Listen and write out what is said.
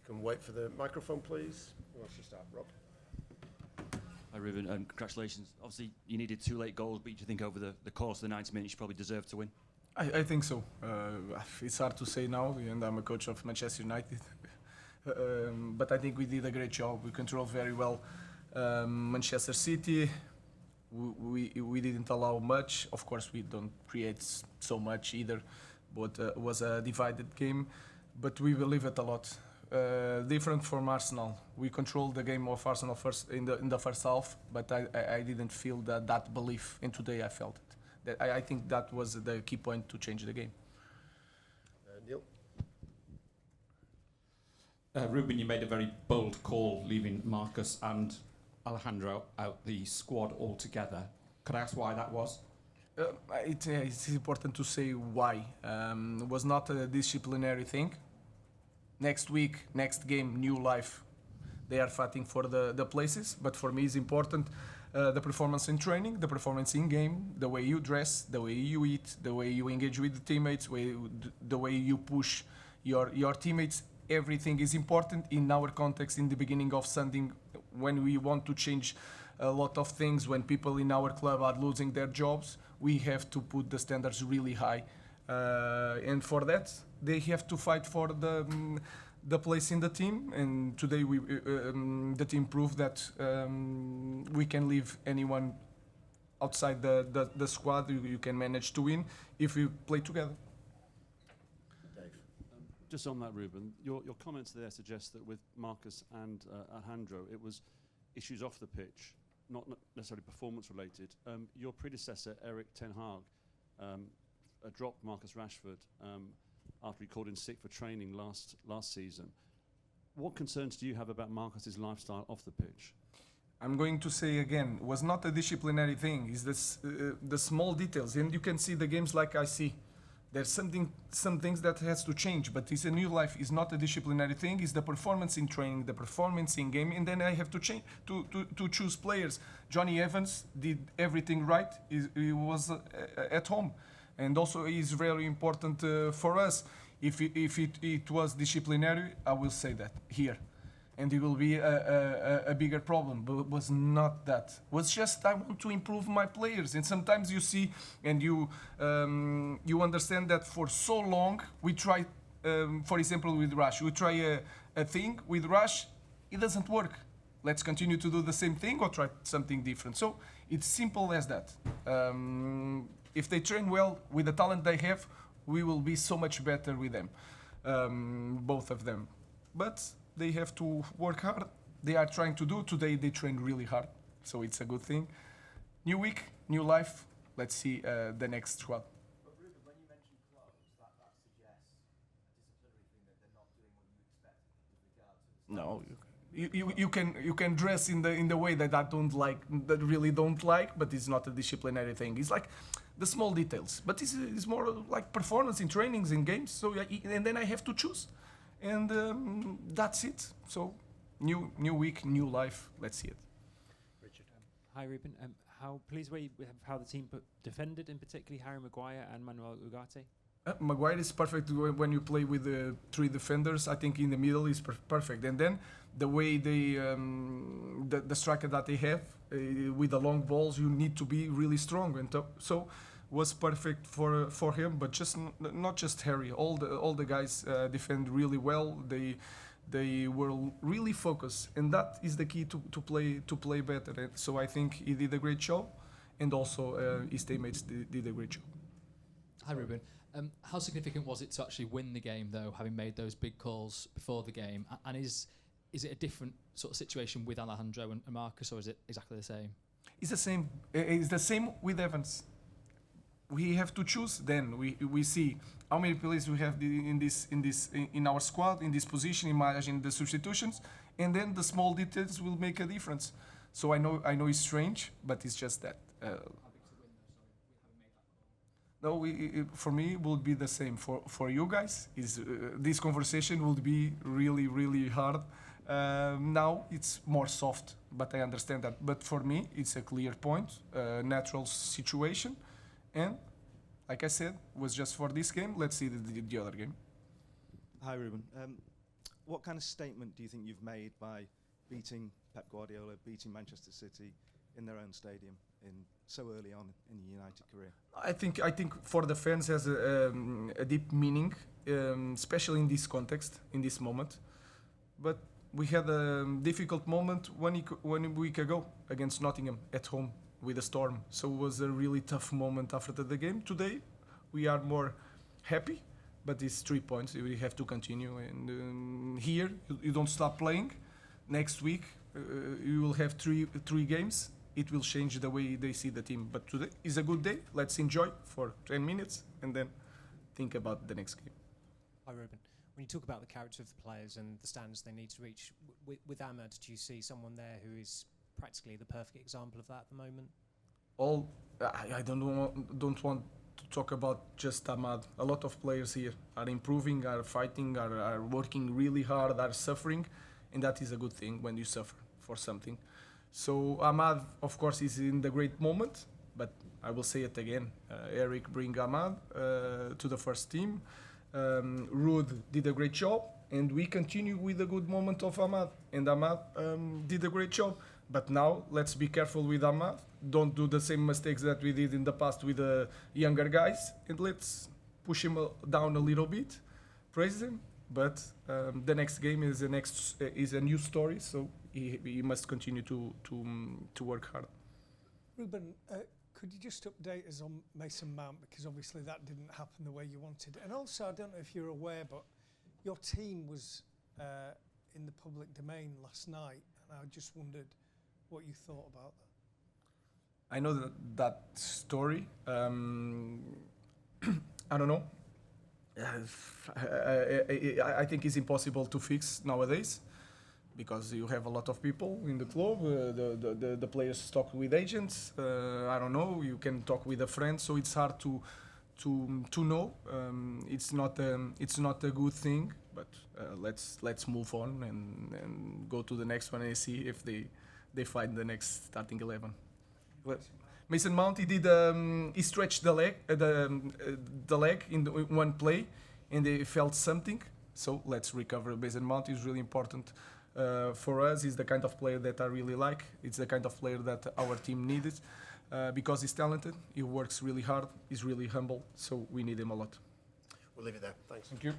Can wait for the microphone, please. Who wants to start? Rob? Hi, Ruben. Congratulations. Obviously, you needed 2 late goals, but you think over the course of the 90 minutes, you probably deserved to win? I think so. It's hard to say now, and I'm a coach of Manchester United. But I think we did a great job. We controlled very well Manchester City. We didn't allow much. Of course, we don't create so much either, but it was a divided game. But we believe it a lot. Different from Arsenal. We controlled the game of Arsenal first in the first half, but I didn't feel that belief, and today I felt it. I think that was the key point to change the game. Neil? Ruben, you made a very bold call leaving Marcus and Alejandro out the squad altogether. Could I ask why that was? It's important to say why. It was not a disciplinary thing. Next week, next game, new life. They are fighting for the places, but for me it's important the performance in training, the performance in game, the way you dress, the way you eat, the way you engage with the teammates, the way you push your teammates. Everything is important in our context in the beginning of Sunday when we want to change a lot of things, when people in our club are losing their jobs. We have to put the standards really high. And for that, they have to fight for the place in the team. And today the team proved that we can leave anyone outside the squad. You can manage to win if we play together. Dave? Just on that, Ruben, your comments there suggest that with Marcus and Alejandro, it was issues off the pitch, not necessarily performance related. Your predecessor, Eric Ten Hag, dropped Marcus Rashford after he called in sick for training last season. What concerns do you have about Marcus's lifestyle off the pitch? I'm going to say again, it was not a disciplinary thing. It's the small details, and you can see the games like I see. There's some things that has to change, but it's a new life. It's not a disciplinary thing. It's the performance in training, the performance in game, and then I have to change to choose players. Johnny Evans did everything right. He was at home, and also is very important for us. If it was disciplinary, I will say that here, and it will be a bigger problem. But it was not that. It was just I want to improve my players, and sometimes you see and you understand that for so long we try. For example, with Rush, we try a thing with Rush, it doesn't work. Let's continue to do the same thing or try something different. So it's simple as that. If they train well with the talent they have, we will be so much better with them, both of them. But they have to work hard. They are trying to do. Today they train really hard, so it's a good thing. New week, new life. Let's see the next squad. But Ruben, when you mention clothes, that suggests a disciplinary thing that they're not doing what you expect with regard to the No, you can dress in the way that I don't like, that really don't like, but it's not a disciplinary thing. It's like the small details, but it's more like performance in trainings, in games. So and then I have to choose, and that's it. So new week, new life. Let's see it. Richard? Hi, Ruben. How pleased were you with how the team defended, in particularly Harry Maguire and Manuel Ugarte? Maguire is perfect when you play with the 3 defenders. I think in the middle is perfect, and then the way the striker that they have with the long balls, you need to be really strong, and so was perfect for him. But just not just Harry. All the guys defend really well. They were really focused, and that is the key to play better. So I think he did a great job, and also his teammates did a great job. Hi, Ruben. How significant was it to actually win the game, though, having made those big calls before the game? And is it a different sort of situation with Alejandro and Marcus, or is it exactly the same? It's the same. It's the same with Evans. We have to choose. Then we see how many players we have in our squad, in this position, imagine the substitutions, and then the small details will make a difference. So I know it's strange, but it's just that. No, for me it will be the same. For you guys, this conversation will be really hard. Now it's more soft, but I understand that. But for me, it's a clear point, natural situation, and like I said, was just for this game. Let's see the other game. Hi, Ruben. what kind of statement do you think you've made by beating Pep Guardiola, beating Manchester City in their own stadium so early on in your United career? I think for the fans has a deep meaning, especially in this context, in this moment. But we had a difficult moment one week ago against Nottingham at home with a storm. So it was a really tough moment after the game. Today we are more happy, but it's 3 points. We have to continue. And here you don't stop playing. Next week you will have three games. It will change the way they see the team. But today is a good day. Let's enjoy for 10 minutes and then think about the next game. Hi, Ruben. When you talk about the character of the players and the standards they need to reach, with Ahmed, do you see someone there who is practically the perfect example of that at the moment? I don't want to talk about just Ahmad. A lot of players here are improving, are fighting, are working really hard, are suffering, and that is a good thing when you suffer for something. So Ahmad, of course, is in the great moment, but I will say it again. Eric bring Ahmad to the first team. Ruud did a great job, and we continue with the good moment of Ahmad. And Ahmad did a great job. But now let's be careful with Ahmad. Don't do the same mistakes that we did in the past with the younger guys, and let's push him down a little bit, praise him. But the next game is a new story, so he must continue to work hard. Ruben, could you just update us on Mason Mount, because obviously that didn't happen the way you wanted. And also, I don't know if you're aware, but your team was in the public domain last night, and I just wondered what you thought about that. I know that story. I don't know. I think it's impossible to fix nowadays because you have a lot of people in the club. The players talk with agents. I don't know. You can talk with a friend, so it's hard to know. It's not a good thing. But let's move on and go to the next one and see if they find the next starting 11. Mason Mount, he stretched the leg in one play, and they felt something. So let's recover. Mason Mount is really important for us. He's the kind of player that I really like. It's the kind of player that our team needed because he's talented. He works really hard. He's really humble. So we need him a lot. We'll leave it there. Thanks. Thank you.